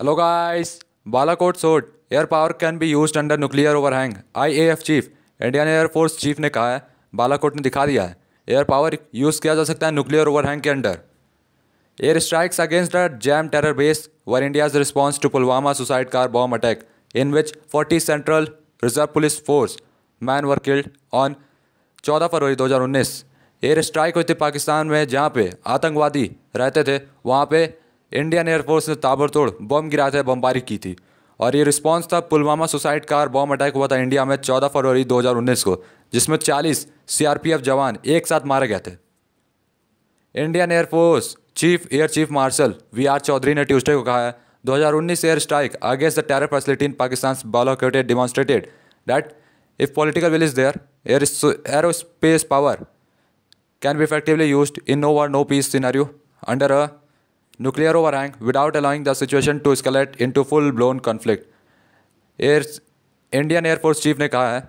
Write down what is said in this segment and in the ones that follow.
Hello guys, Balakot Sword air power can be used under nuclear overhang. IAF chief Indian air force chief ने कहा है, बालाकोट ने दिखा दिया है, एयर पावर यूज़ किया जा सकता है न्यूक्लियर ओवरहैंग के under. Air strikes against the JeM terror base were India's response to Pulwama suicide car bomb attack in which 40 Central Reserve Police Force men were killed on 14 February 2019। Air strike हुई थी पाकिस्तान में जहाँ पे आतंकवादी रहते थे, वहाँ पे इंडियन एयरफोर्स ने ताबड़तोड़ बम गिराए थे, बमबारी की थी। और ये रिस्पांस था Pulwama suicide car bomb attack हुआ था इंडिया में 14 फरवरी 2019 को, जिसमें 40 सीआरपीएफ जवान एक साथ मारे गए थे। Indian Air Force air chief marshal VR Chaudhari ने ट्यूसडे को कहा है, 2019 air strike against the terror facility in Pakistan blockade demonstrated that if political will is there, aerospace power can be effectively used in no war no peace scenario under a nuclear overhang without allowing the situation to escalate into full blown conflict। Indian air force chief ने कहा है,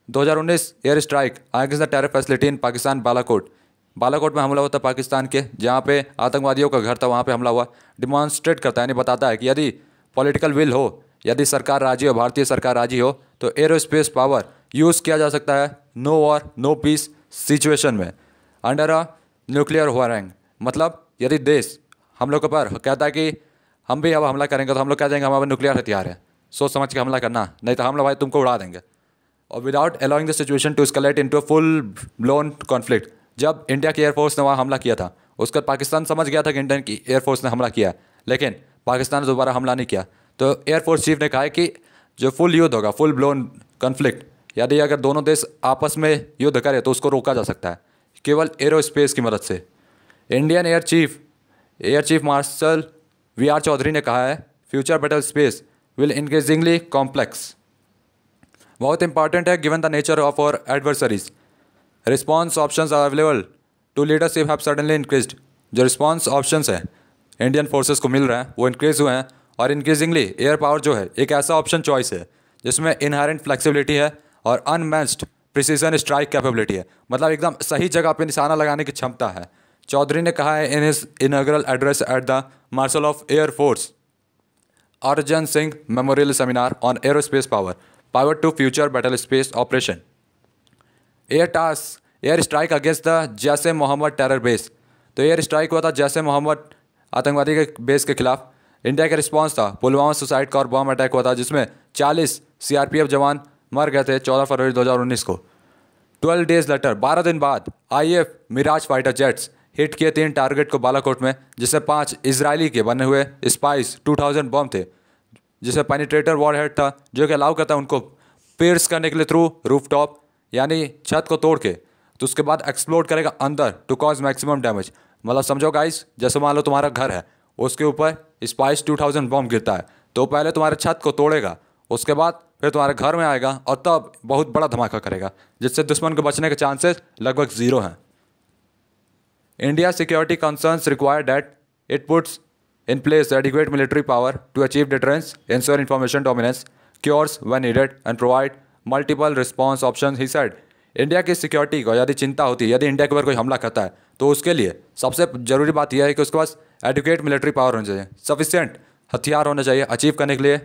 2019 air strike against the terror facility in Pakistan Balakot में हमला हुआ था पाकिस्तान के, जहाँ पे आतंकवादियों का घर था, वहाँ पे हमला हुआ। डिमॉन्स्ट्रेट करता है, यानी बताता है कि यदि पॉलिटिकल विल हो, यदि सरकार राजी हो, भारतीय सरकार राजी हो, तो एरोस्पेस पावर यूज़ किया जा सकता है no war no peace situation में अंडर अ न्यूक्लियर ओवरहैंग। मतलब यदि देश हम लोग के ऊपर कहता है कि हम भी अब हमला करेंगे, तो हम लोग कह देंगे हमारे न्यूक्लियर हथियार है, सोच समझ के हमला करना, नहीं तो हम लोग भाई तुमको उड़ा देंगे। और without allowing the situation to escalate into full blown conflict. जब इंडिया की एयरफोर्स ने वहाँ हमला किया था, उसका पाकिस्तान समझ गया था कि इंडियन की एयरफोर्स ने हमला किया, लेकिन पाकिस्तान ने दोबारा हमला नहीं किया। तो एयरफोर्स चीफ ने कहा है कि जो फुल युद्ध होगा, फुल ब्लोन कॉन्फ्लिक्ट, यदि अगर दोनों देश आपस में युद्ध करें तो उसको रोका जा सकता है केवल एरोस्पेस की मदद से। Indian air chief marshal VR Chaudhari ने कहा है, future battle space will increasingly complex, बहुत इंपॉर्टेंट है given the nature of our adversaries. Response options are available to leadership have suddenly increased. जो रिस्पॉन्स ऑप्शंस हैं इंडियन फोर्सेस को मिल रहे हैं वो इंक्रीज हुए हैं, और इंक्रीजिंगली एयर पावर जो है एक ऐसा ऑप्शन चॉइस है जिसमें इनहेरेंट फ्लेक्सिबिलिटी है और अनमैच्ड प्रिसीजन स्ट्राइक कैपेबिलिटी है। मतलब एकदम सही जगह पे निशाना लगाने की क्षमता है। चौधरी ने कहा है in his inaugural address at the Marshal of Air Force Arjan Singh memorial seminar on aerospace power to future battle space operation. Air strike against the Jaish Mohammed terror base. तो एयर स्ट्राइक हुआ था जैसे मोहम्मद आतंकवादी के बेस के खिलाफ। इंडिया का रिस्पांस था Pulwama suicide car bomb attack हुआ था, जिसमें 40 सीआरपीएफ जवान मर गए थे 14 फरवरी 2019 को। 12 डेज लेटर, 12 दिन बाद IAF Mirage fighter jets hit किए 3 टारगेट को बालाकोट में, जिससे 5 इजरायली के बने हुए स्पाइस 2000 बम थे, जिसमें पेनिट्रेटर वॉरहेड था जो कि अलाउ करता है उनको पियर्स करने के लिए थ्रू रूफटॉप, यानी छत को तोड़ के, तो उसके बाद एक्सप्लोड करेगा अंदर टू कॉज मैक्सिमम डैमेज। मतलब समझो गाइस, जैसे मान लो तुम्हारा घर है, उसके ऊपर स्पाइस 2000 बम गिरता है, तो पहले तुम्हारे छत को तोड़ेगा, उसके बाद फिर तुम्हारे घर में आएगा और तब बहुत बड़ा धमाका करेगा, जिससे दुश्मन को बचने के चांसेस लगभग 0 हैं। India security concerns require that it puts in place adequate military power to achieve deterrence, ensure information dominance, cures when needed, and provide multiple response options, he said। India की सिक्योरिटी को यदि चिंता होती है, यदि India के ऊपर कोई हमला करता है, तो उसके लिए सबसे ज़रूरी बात यह है कि उसके पास एडुकेट मिलिट्री पावर होनी चाहिए, सफिशिएंट हथियार होने चाहिए अचीव करने के लिए,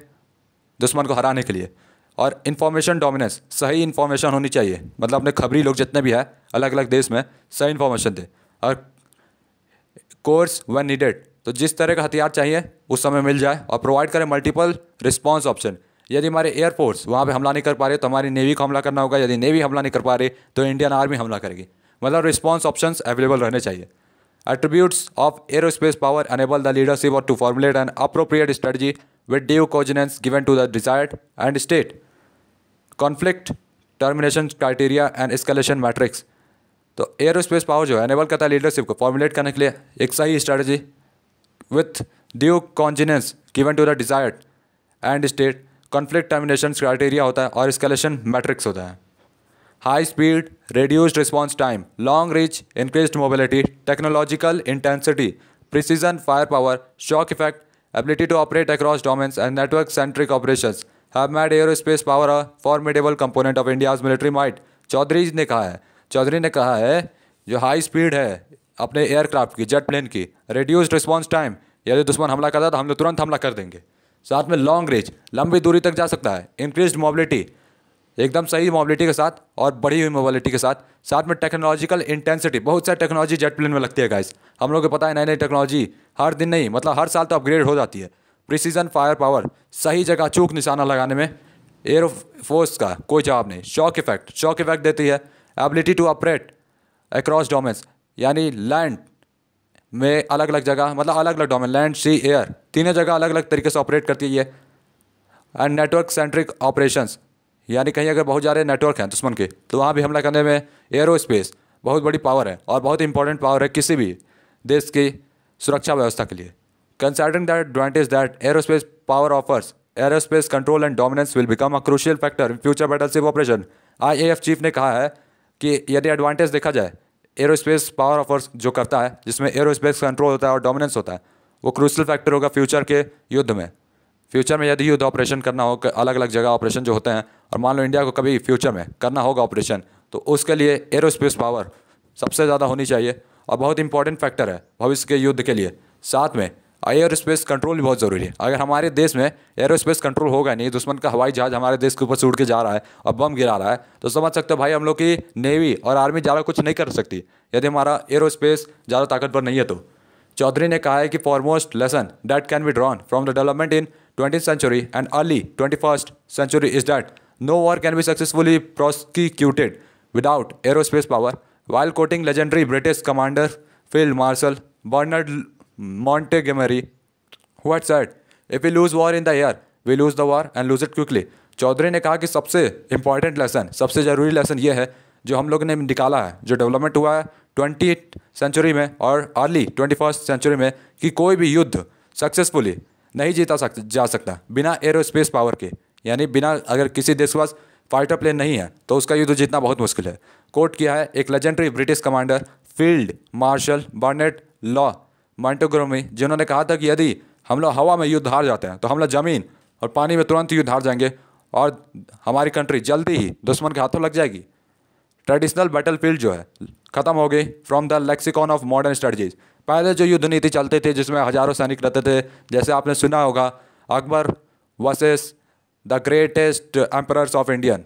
दुश्मन को हराने के लिए, और इन्फॉर्मेशन डोमिनेंस, सही इन्फॉर्मेशन होनी चाहिए। मतलब अपने खबरी लोग जितने भी हैं अलग अलग देश में सही इन्फॉर्मेशन दे, और कोर्स व्हेन नीडेड, तो जिस तरह का हथियार चाहिए उस समय मिल जाए, और प्रोवाइड करें मल्टीपल रिस्पांस ऑप्शन। यदि हमारे एयरफोर्स वहाँ पे हमला नहीं कर पा रहे तो हमारी नेवी को हमला करना होगा, यदि नेवी हमला नहीं कर पा रही तो इंडियन आर्मी हमला करेगी। मतलब रिस्पांस ऑप्शंस अवेलेबल रहने चाहिए। Attributes of aerospace power enable the leadership और to formulate an appropriate strategy with due coordination given to the desired end state conflict termination criteria and escalation matrix. तो aerospace power जो है enable करता है leadership को formulate करने के लिए एक सही strategy with due congenience given to the desired and state conflict termination criteria होता है, और escalation matrix होता है। High speed, reduced response time, long reach, increased mobility, technological intensity, precision firepower, shock effect, ability to operate across domains and network-centric operations have made aerospace power a formidable component of India's military might। Chaudhary ने कहा है जो high speed है अपने aircraft की, jet plane की, reduced response time, यदि दुश्मन हमला करता है तो हम लोग तुरंत हमला कर देंगे, साथ में लॉन्ग रेंज, लंबी दूरी तक जा सकता है। इंक्रीज्ड मोबिलिटी, एकदम सही मोबिलिटी के साथ और बढ़ी हुई मोबिलिटी के साथ। साथ में टेक्नोलॉजिकल इंटेंसिटी, बहुत सारी टेक्नोलॉजी जेट प्लेन में लगती है गाइस। हम लोग को पता है नई नई टेक्नोलॉजी हर दिन नहीं, मतलब हर साल तो अपग्रेड हो जाती है। प्रिसीजन फायर पावर, सही जगह चूक निशाना लगाने में एयर फोर्स का कोई जवाब नहीं। शॉक इफेक्ट देती है। Ability to operate across domains, यानी लैंड में अलग अलग जगह, मतलब अलग अलग डोमेन, लैंड सी एयर, तीनों जगह अलग अलग तरीके से ऑपरेट करती है ये। एंड नेटवर्क सेंट्रिक ऑपरेशंस, यानी कहीं अगर बहुत ज़्यादा नेटवर्क हैं दुश्मन के तो वहाँ भी हमला करने में एरोस्पेस बहुत बड़ी पावर है और बहुत इंपॉर्टेंट पावर है किसी भी देश की सुरक्षा व्यवस्था के लिए। Considering that advantage that aerospace power offers, aerospace control and dominance will become a crucial factor in future battleship operation. IAF chief ने कहा है कि यदि एडवांटेज देखा जाए एरोस्पेस पावर ऑफर्स जो करता है, जिसमें एरोस्पेस कंट्रोल होता है और डोमिनेंस होता है, वो क्रूशियल फैक्टर होगा फ्यूचर के युद्ध में। फ्यूचर में यदि युद्ध ऑपरेशन करना हो, अलग अलग जगह ऑपरेशन जो होते हैं, और मान लो इंडिया को कभी फ्यूचर में करना होगा ऑपरेशन, तो उसके लिए एरोस्पेस पावर सबसे ज़्यादा होनी चाहिए और बहुत इंपॉर्टेंट फैक्टर है भविष्य के युद्ध के लिए। साथ में एरोस्पेस कंट्रोल भी बहुत ज़रूरी है। अगर हमारे देश में एरोस्पेस कंट्रोल होगा नहीं, दुश्मन का हवाई जहाज हमारे देश के ऊपर से उड़ के जा रहा है और बम गिरा रहा है, तो समझ सकते हो भाई हम लोग की नेवी और आर्मी ज़्यादा कुछ नहीं कर सकती यदि हमारा एरोस्पेस ज़्यादा ताकतवर नहीं है तो। चौधरी ने कहा है कि foremost lesson that can be drawn from the development in 20th century and early 21st century is that no war can be successfully prosecuted without aerospace power. While quoting legendary British commander Field Marshal Bernard Montgomery, who had said, "If we lose war in the air, we lose the war and lose it quickly." Chaudhari ने कहा कि सबसे important lesson, सबसे ज़रूरी lesson ये है जो हम लोग ने निकाला है, जो डेवलपमेंट हुआ है 20th सेंचुरी में और अर्ली 21st सेंचुरी में, कि कोई भी युद्ध सक्सेसफुली नहीं जीता जा सकता बिना एरोस्पेस पावर के। यानी बिना, अगर किसी देश के पास फाइटर प्लेन नहीं है तो उसका युद्ध जीतना बहुत मुश्किल है। कोट किया है एक legendary British commander field marshal Bernard Law Montgomery, जिन्होंने कहा था कि यदि हम लोग हवा में युद्ध हार जाते हैं तो हम लोग ज़मीन और पानी में तुरंत युद्ध हार जाएंगे और हमारी कंट्री जल्दी ही दुश्मन के हाथों लग जाएगी। ट्रेडिशनल बैटलफील्ड जो है ख़त्म हो गई from the lexicon of modern strategies. पहले जो युद्ध नीति चलते थे जिसमें हज़ारों सैनिक रहते थे, जैसे आपने सुना होगा Akbar versus the greatest emperors of Indian,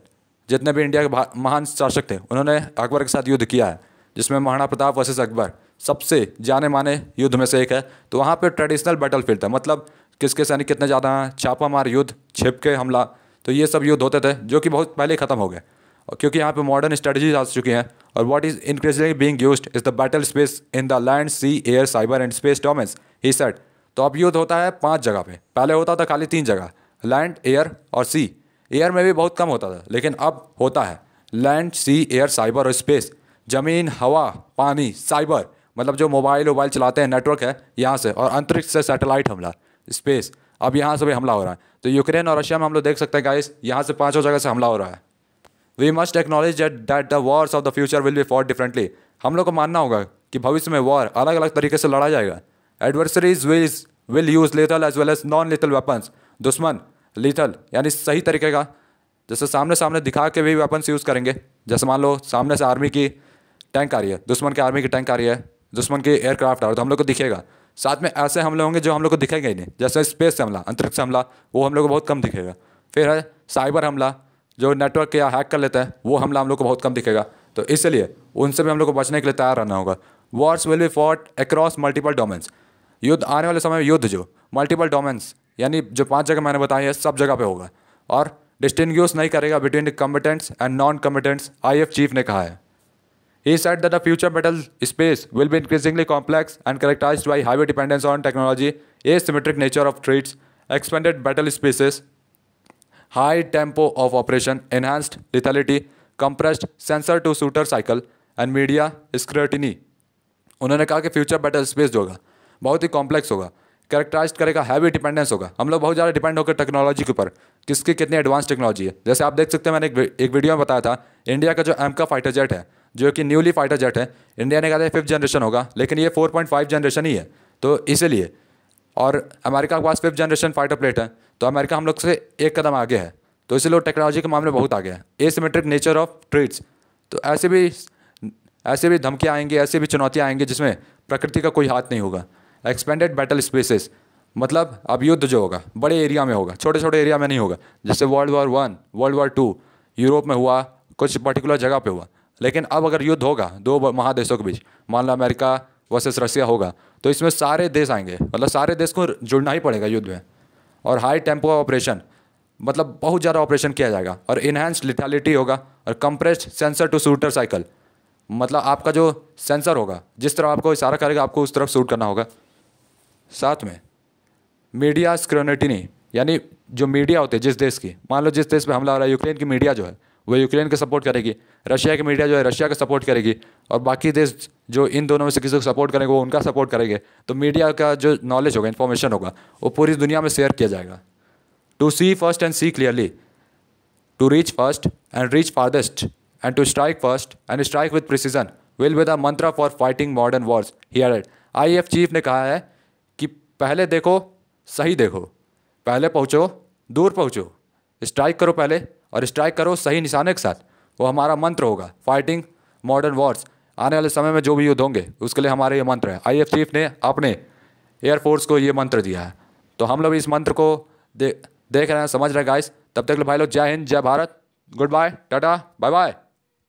जितने भी इंडिया के महान शासक थे उन्होंने अकबर के साथ युद्ध किया है, जिसमें महाराणा प्रताप वर्सेस अकबर सबसे जाने माने युद्ध में से एक है। तो वहाँ पे ट्रेडिशनल बैटलफील्ड था, मतलब किसके सैनिक कितने ज़्यादा हैं, छापा मार युद्ध, छिप के हमला, तो ये सब युद्ध होते थे जो कि बहुत पहले ख़त्म हो गए क्योंकि यहाँ पे मॉडर्न स्ट्रेटजीज आ चुकी हैं। और what is increasingly being used is the battle space in the land sea air cyber and space domains, he said. तो अब युद्ध होता है 5 जगह पे, पहले होता था खाली 3 जगह, लैंड एयर और सी। एयर में भी बहुत कम होता था, लेकिन अब होता है लैंड सी एयर साइबर और स्पेस, ज़मीन हवा पानी साइबर, मतलब जो मोबाइल चलाते हैं नेटवर्क है यहाँ से, और अंतरिक्ष से सैटेलाइट हमला स्पेस, अब यहाँ से भी हमला हो रहा है। तो यूक्रेन और रशिया में हम लोग देख सकते हैं गाइस, यहाँ से 5 जगह से हमला हो रहा है। We must acknowledge that the wars of the future will be fought differently. हम लोग को मानना होगा कि भविष्य में वॉर अलग अलग तरीके से लड़ा जाएगा। Adversaries will use lethal as well as non lethal weapons. दुश्मन लीथल यानी सही तरीके का, जैसे सामने सामने दिखा के भी वेपन्स यूज़ करेंगे। जैसे मान लो सामने से आर्मी की टैंक आ रही है, दुश्मन की आर्मी की टैंक आ रही है, दुश्मन की एयरक्राफ्ट आ रही है, तो हम लोग को दिखेगा। साथ में ऐसे हमले होंगे जो हम लोग को दिखेगा ही नहीं, जैसे स्पेस से हमला, अंतरिक्ष हमला, वो हम लोग को बहुत कम दिखेगा। फिर है साइबर हमला, जो नेटवर्क या हैक कर लेता है, वो हमला हम लोग को बहुत कम दिखेगा। तो इसलिए उनसे भी हम लोग को बचने के लिए तैयार रहना होगा। Wars will be fought across multiple domains. युद्ध आने वाले समय में युद्ध जो मल्टीपल डोमेन्स यानी जो 5 जगह मैंने बताई है सब जगह पे होगा, और डिस्टिंग्विश नहीं करेगा between combatants and non combatants, IAF chief ने कहा है। He said that the future battle space will be increasingly complex and characterized by heavy dependence on technology, asymmetric nature of threats, expanded battle spaces, high tempo of operation, enhanced lethality, compressed sensor to shooter cycle and media scrutiny। उन्होंने कहा कि future battle space जो होगा बहुत ही complex होगा, characterise करेगा heavy dependence होगा। हम लोग बहुत ज़्यादा डिपेंड होकर टेक्नोलॉजी के ऊपर, किसकी कितनी एडवांस टेक्नोलॉजी है। जैसे आप देख सकते हैं, मैंने एक वीडियो में बताया था इंडिया का जो एमका फाइटर जेट है, जो कि न्यूली फाइटर जेट है, इंडिया ने कहा था 5th जनरेशन होगा, लेकिन ये 4.5 जनरेशन ही है। तो इसलिए, और अमेरिका के पास 5th जनरेशन फाइटर प्लेट है, तो अमेरिका हम लोग से एक कदम आगे है। तो इसलिए वो टेक्नोलॉजी के मामले में बहुत आगे है। एसिमेट्रिक नेचर ऑफ ट्रेड्स, तो ऐसे भी धमकियाँ आएंगी, ऐसी भी चुनौतियाँ आएंगी जिसमें प्रकृति का कोई हाथ नहीं होगा। एक्सपेंडेड बैटल स्पेसेस, मतलब अब युद्ध जो होगा बड़े एरिया में होगा, छोटे छोटे एरिया में नहीं होगा। जैसे world war 1 world war 2 Europe में हुआ, कुछ पर्टिकुलर जगह पे हुआ। लेकिन अब अगर युद्ध होगा दो महादेशों के बीच, मान लो अमेरिका वर्सेस रसिया होगा, तो इसमें सारे देश आएंगे, मतलब सारे देश को जुड़ना ही पड़ेगा युद्ध में। और हाई टेम्पो ऑपरेशन, मतलब बहुत ज़्यादा ऑपरेशन किया जाएगा। और इन्हेंस्ड लिथैलिटी होगा और compressed sensor to shooter cycle, मतलब आपका जो सेंसर होगा जिस तरह आपको इशारा करेगा आपको उस तरफ शूट करना होगा। साथ में मीडिया स्क्रूटिनी, यानी जो मीडिया होती है जिस देश की, मान लो जिस देश पे हमला हो रहा है, यूक्रेन की मीडिया जो है वो यूक्रेन को सपोर्ट करेगी, रशिया की मीडिया जो है रशिया को सपोर्ट करेगी, और बाकी देश जो इन दोनों में से किसी को सपोर्ट करेंगे वो उनका सपोर्ट करेंगे। तो मीडिया का जो नॉलेज होगा, इन्फॉर्मेशन होगा, वो पूरी दुनिया में शेयर किया जाएगा। To see first and see clearly, to reach first and reach farthest, and to strike first and strike with precision will be the mantra for fighting modern wars here at. IAF chief ने कहा है कि पहले देखो, सही देखो, पहले पहुँचो, दूर पहुँचो, स्ट्राइक करो पहले और स्ट्राइक करो सही निशाने के साथ। वो हमारा मंत्र होगा फाइटिंग मॉडर्न वॉर्स। आने वाले समय में जो भी युद्ध होंगे उसके लिए हमारे ये मंत्र है। IAF चीफ ने अपने एयरफोर्स को ये मंत्र दिया है। तो हम लोग इस मंत्र को देख रहे हैं, समझ रहे हैं गाइस। तब तक भाई लोग जय हिंद, जय Bharat, good bye, tata, bye bye.